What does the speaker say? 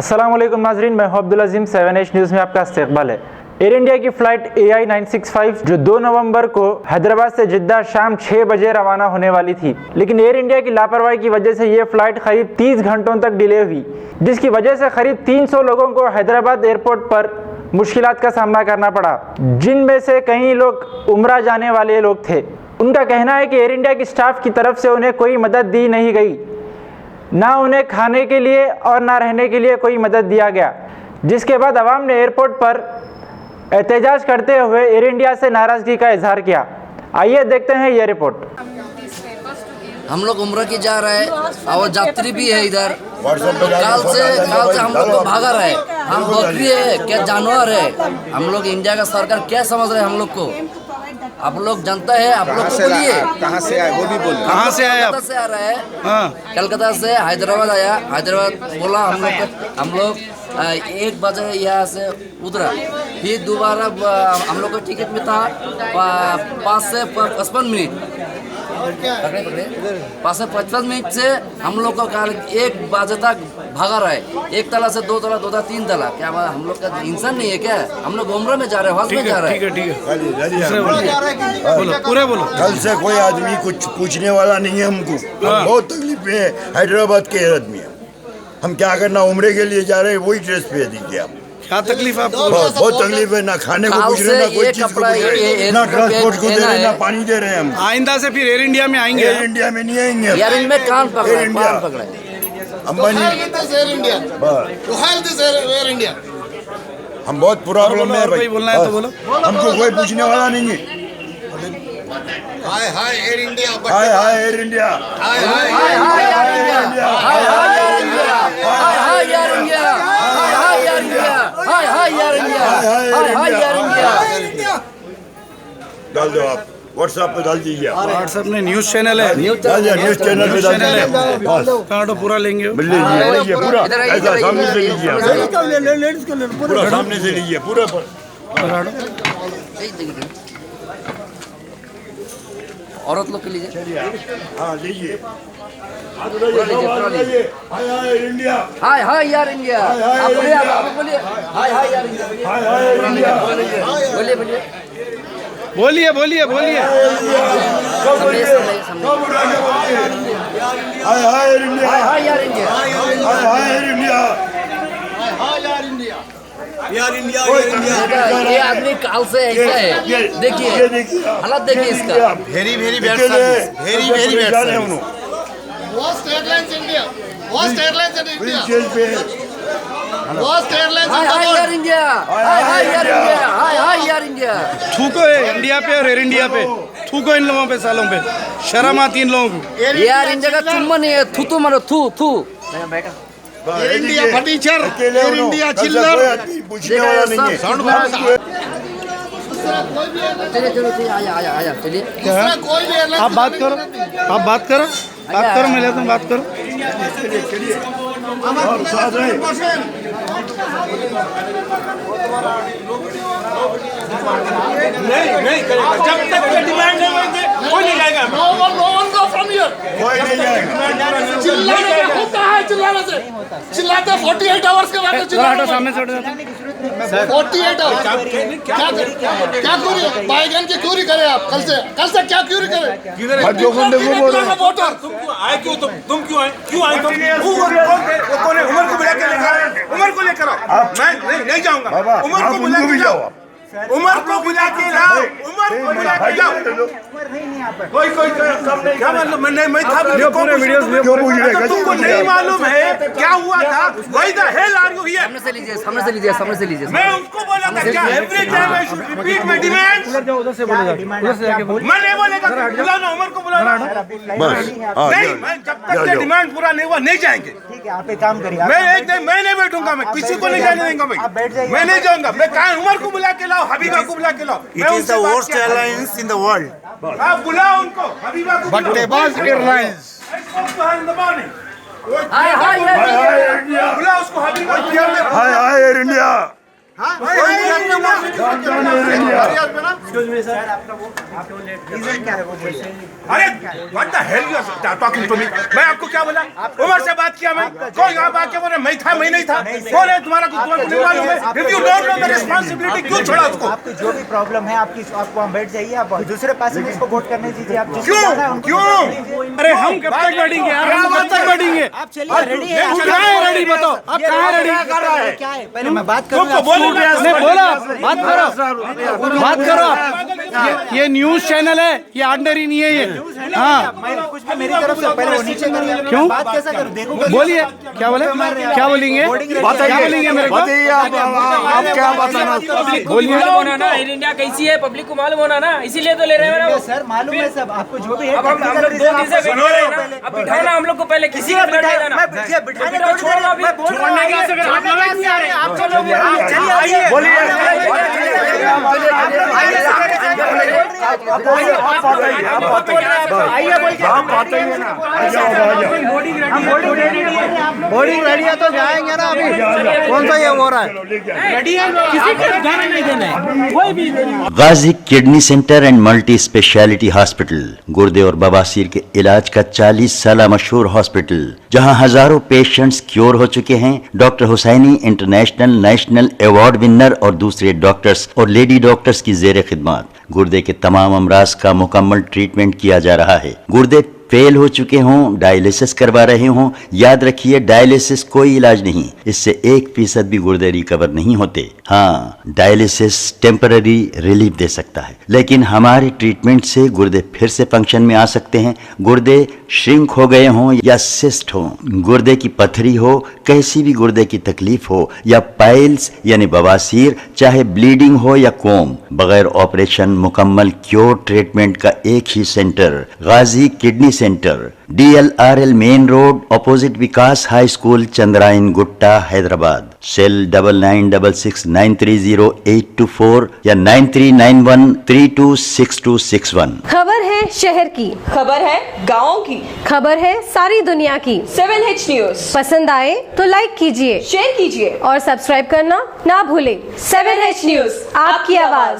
अस्सलाम वालेकुम नाजरीन, मैं हूं अब्दुल अजीम। 7H न्यूज़ में आपका इस्तकबाल है। एयर इंडिया की फ़्लाइट AI 965 जो 2 नवंबर को हैदराबाद से जिद्दा शाम 6 बजे रवाना होने वाली थी, लेकिन एयर इंडिया की लापरवाही की वजह से ये फ़्लाइट करीब 30 घंटों तक डिले हुई, जिसकी वजह से करीब 300 लोगों को हैदराबाद एयरपोर्ट पर मुश्किलात का सामना करना पड़ा, जिनमें से कई लोग उम्रा जाने वाले लोग थे। उनका कहना है कि एयर इंडिया की स्टाफ की तरफ से उन्हें कोई मदद दी नहीं गई, ना उन्हें खाने के लिए और ना रहने के लिए कोई मदद दिया गया, जिसके बाद अवाम ने एयरपोर्ट पर एहतजाज करते हुए एयर इंडिया से नाराज़गी का इजहार किया। आइए देखते हैं ये रिपोर्ट। हम लोग उम्र की जा रहे हैं और यात्री भी है इधर। कल से हम लोग को भागा रहे, हम बकरी है क्या जानवर है? हम लोग इंडिया का सरकार क्या समझ रहे हैं हम लोग को? आप लोग जानता है, आप लोग बोलिए कहाँ से आए, वो भी बोलिए। कहाँ से आए? कलकत्ता से आ रहे हैं। कलकत्ता से हैदराबाद आया, हैदराबाद बोला हम लोग 1 बजे यहाँ से उतरा, फिर दोबारा हम लोग का टिकट में था 5 से 55 मिनट, 5 से 55 मिनट से हम लोग को कल 1 बजे तक भागा रहा है। 1 तला से 2 तला, 2 तला 3 तला। क्या हम लोग का इंसान नहीं है क्या? हम लोग उम्र में जा रहे हैं, हज में जा रहे हैं। ठीक है पूरे बोलो। कल से कोई आदमी कुछ पूछने वाला नहीं है हमको। बहुत तकलीफ है हैदराबाद के आदमी। हम क्या करना, उम्रे के लिए जा रहे हैं, वही ड्रेस पे दीजिए आप। क्या तकलीफ है आपको? बहुत तकलीफ है, ना खाने को पूछ रहे, ना कोई चीज को पूछ रहे, ना ट्रांसपोर्ट को दे रहे, ना पानी दे रहे हैं हम। आइंदा से फिर एयर इंडिया में आएंगे? एयर इंडिया में नहीं आएंगे। एयर इंडिया में कान पकड़े, अंबानी हम बहुत प्रॉब्लम में है भाई। बोलना है तो बोलो। हमको कोई पूछने वाला नहीं है। हाय हाय एयर इंडिया, हाय हाय एयर इंडिया, हाय हाय हाय एयर इंडिया, हाय हाय एयर इंडिया, हाय हाय एयर इंडिया, हाय हाय एयर इंडिया, हाय हाय एयर इंडिया, हाय हाय एयर इंडिया। डाल दो आप, व्हाट्सएप पे डाल दीजिए। व्हाट्सएप में न्यूज चैनल है, न्यूज चैनल पे डाल दीजिए। कार्ड पूरा लेंगे, मिल लीजिए पूरा, ऐसा सामने से लीजिए, पूरा सामने से लीजिए पूरा। औरत लोग के लिए हाँ लीजिए। हाय हाय इंडिया, हाय हाय यार इंडिया, आप बोलिए हाय हाय यार इंडिया, हाय हाय इंडिया, बोलिए बोलिए बोलिए बोलिए बोलिए। हाय हाय इंडिया, हाय हाय यार इंडिया, हाय हाय इंडिया, यार इंडिया। ये आदमी काल से ऐसा है, देखिए हालत देखिए इसका। Very very bad service, very very bad service. Worst airlines India. Worst airlines in India. Worst airlines in hi the hi world. यार इंडिया, हाय हाय यार इंडिया, हाय हाय यार इंडिया। थूको है इंडिया पे और एयर इंडिया पे, थूको इन लोगों पे, सालों पे शर्म आती इन लोगों को। यार इंडिया का चुम्मा नहीं है, थू मारो, थू थू। एयर इंडिया फटीचर, एयर इंडिया चिल्लर। पूछने वाला नहीं है। चलिए चलिए आया आया आया चलिए। दूसरा कोई भी airline आप बात करो, आप बात करो, बात करो, मिले तुम बात करो। नहीं करेगा जब तक ये डिमांड नहीं होंगे कोई नहीं जाएगा। No one go from here. कोई नहीं जाएगा। चिल्लाने में होता है, चिल्लाने से चिल्लाते 48 आवर्स के बाद चिल्लाते। सामने से हट जाओ। 48 आवर्स क्या क्यूरी बाईगन की क्यूरी करें आप? कल से क्या क्यूरी करें? जो बंदे वो बोल रहे हैं। वोटर तुम आए क्यों? तुम क्यों आए? क्यों आए तुम? कौन है? उमर को बुला के लेकर आओ, उमर को लेकर आओ। मैं नहीं जाऊंगा। उमर को बुला के लाओ, उमर को बुला के लाओ, उमर को बुला के लाओ। कोई कम नहीं। क्या मतलब? मैं था पूरे वीडियोस में क्यों पूछ रहे हैं? तुमको नहीं मालूम है क्या हुआ था? वही the hell are you here? सामने से लीजिए, सामने से लीजिए, सामने से लीजिए। मैं उनको बोला था क्या every time I should repeat my demands? उधर से बोलेगा, उधर से जाके बोल। मैं नहीं बोलेगा। बुलाओ ना, उमर को बुलाओ ना। बस नहीं, मैं जब तक ये डिमांड पूरा नहीं हुआ नहीं जाएंगे। ठीक है, आप एक काम करिए। मैं नहीं बैठूंगा, मैं किसी को नहीं जाने देंगे भाई। मैं नहीं जाऊंगा। मैं कहा उमर को बुला के लाओ, हबीबा को बुला के लाओ। It is the worst airlines in the world. आप बुलाओ उनको, हबीबा को बुलाओ। Butterball Airlines. हाय हाय यार इंडिया, बुलाओ उसको, हबीबा को बुलाओ। हाय हाय एयर इंडिया, अरे what the hell you are talking to me? मैं आपको क्या बोला? उमर से बात किया मैं? कोई यहाँ आके बोले मैं था मैं नहीं था? कौन है तुम्हारा कुछ मालूम है? If you don't know the responsibility क्यों छोड़ा उसको? आपको जो भी प्रॉब्लम है आपको हम बैठ जाइए, आप दूसरे पैसेंजर्स को वोट करने दीजिए। आप क्यों? अरे हम कब तक बैठेंगे यार, हम कब तक बैठेंगे? आप चलिए, रेडी है? आप कहाँ है रेडी? बताओ आप कहाँ है रेडी? क्या है पहले मैं बात करूंगा। नहीं बोला, बात करो आप। ये न्यूज चैनल है, ये ऑर्डिनरी नहीं है ये। हाँ कुछ भी मेरी तरफ से पहले वो नीचे करिए। क्यों? बात कैसा करूं? देखो बोलिए, क्या बोले? क्या बोलेंगे? क्या बोलेंगे मेरे को? आप क्या बताना? बोलिए। मालूम होना ना एयर इंडिया कैसी है, पब्लिक को मालूम होना ना, इसीलिए तो ले रहे हैं ना वो। सर मालूम है सब, आपको जो भी है। अब हम लोग 2 दिन से वेट कर रहे हैं ना, अब बिठाओ ना हम लोग को पहले, किसी का फ्लैट ले जाना। बिठाने तो छोड़ो अभी, छोड़ने का से आप लोग नहीं आ रहे, आप चलो चलिए बोर्डिंग रेडी है तो जाएंगे ना। अभी कौन सा ये हो रहा है? रेडी है, किसी को जाने नहीं देना है कोई भी। Ghazi kidney centre and multi speciality hospital, गुर्दे और बवासीर के इलाज का 40 साल मशहूर हॉस्पिटल, जहां हजारों पेशेंट्स क्योर हो चुके हैं। Doctor Husaini international national award winner और दूसरे डॉक्टर्स और लेडी डॉक्टर्स की जेर खिदमत गुर्दे के तमाम अमराज का मुकम्मल ट्रीटमेंट किया जा रहा है। गुर्दे फेल हो चुके हों, डायलिसिस करवा रहे हों, याद रखिए डायलिसिस कोई इलाज नहीं, इससे 1% भी गुर्दे रिकवर नहीं होते। हाँ, डायलिसिस टेम्पररी रिलीफ दे सकता है, लेकिन हमारे ट्रीटमेंट से गुर्दे फिर से फंक्शन में आ सकते हैं। गुर्दे श्रिंक हो गए हों या सिस्ट हो, गुर्दे की पथरी हो, कैसी भी गुर्दे की तकलीफ हो, या पाइल्स यानी बवासीर, चाहे ब्लीडिंग हो या कोम, बगैर ऑपरेशन मुकम्मल क्योर ट्रीटमेंट का एक ही centre, Ghazi kidney centre, DLRL main road, opposite Vikas high school, Chandrayan Gutta, Hyderabad. Cell 9966930824 या 9391326261। खबर है शहर की, खबर है गाँव की, खबर है सारी दुनिया की। 7H न्यूज पसंद आए तो लाइक कीजिए, शेयर कीजिए और सब्सक्राइब करना ना भूले। 7H न्यूज, आपकी आवाज।